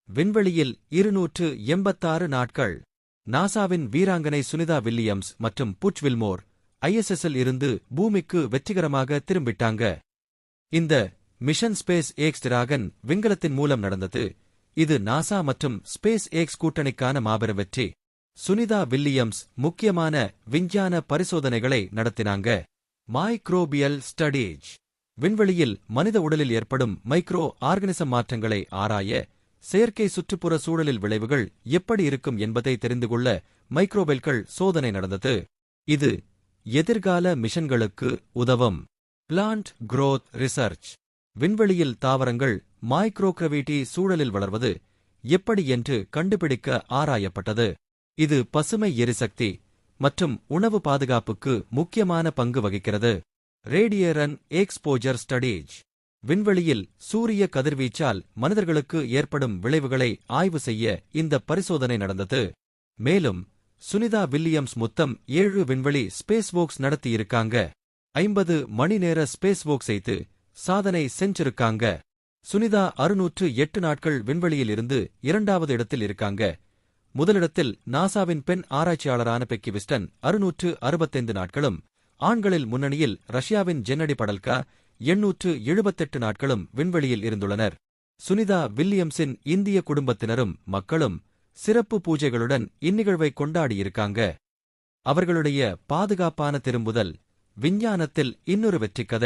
விண்வெளியில் 286 நாட்கள். நாசாவின் வீராங்கனை சுனிதா வில்லியம்ஸ் மற்றும் புட்ச் வில்மோர் ISS-இல் இருந்து பூமிக்கு வெற்றிகரமாக திரும்பிட்டாங்க. இந்த மிஷன் ஸ்பேஸ் எக்ஸ் டிராகன் விண்கலத்தின் மூலம் நடந்தது. இது நாசா மற்றும் ஸ்பேஸ் எக்ஸ் கூட்டணிக்கான மாபெரும் வெற்றி. சுனிதா வில்லியம்ஸ் முக்கியமான விஞ்ஞான பரிசோதனைகளை நடத்தினாங்க. Microbial studies. விண்வெளியில் மனித உடலில் ஏற்படும் மைக்ரோ ஆர்கனிசம் மாற்றங்களை ஆராய, செயற்கை சுற்றுப்புற சூழலில் விளைவுகள் எப்படி இருக்கும் என்பதை தெரிந்துகொள்ள மைக்ரோபெல்கள் சோதனை நடந்தது. இது எதிர்கால மிஷன்களுக்கு உதவும். Plant growth research. விண்வெளியில் தாவரங்கள் மைக்ரோகிராவிட்டி சூழலில் வளர்வது எப்படி என்று கண்டுபிடிக்க ஆராயப்பட்டது. இது பசுமை எரிசக்தி மற்றும் உணவு பாதுகாப்புக்கு முக்கியமான பங்கு வகிக்கிறது. Radiation exposure studies. விண்வெளியில் சூரிய கதிர்வீச்சால் மனிதர்களுக்கு ஏற்படும் விளைவுகளை ஆய்வு செய்ய இந்த பரிசோதனை நடந்தது. மேலும் சுனிதா வில்லியம்ஸ் மொத்தம் 7 விண்வெளி ஸ்பேஸ் வோக்ஸ் நடத்தியிருக்காங்க. 50 மணி நேர ஸ்பேஸ் வோக் செய்து சாதனை செஞ்சிருக்காங்க. சுனிதா 608 நாட்கள் விண்வெளியில் இருந்து 2வது இடத்தில் இருக்காங்க. முதலிடத்தில் நாசாவின் பெண் ஆராய்ச்சியாளரான பெக்கி விஸ்டன் 665 நாட்களும், ஆண்களில் முன்னணியில் ரஷ்யாவின் ஜென்னடி படல்கா 878 நாட்களும் விண்வெளியில் இருந்துள்ளனர். சுனிதா வில்லியம்ஸின் இந்திய குடும்பத்தினரும் மக்களும் சிறப்பு பூஜைகளுடன் இந்நிகழ்வை கொண்டாடியிருக்காங்க. அவர்களுடைய பாதுகாப்பான திரும்புதல் விஞ்ஞானத்தில் இன்னொரு வெற்றிக்கதை.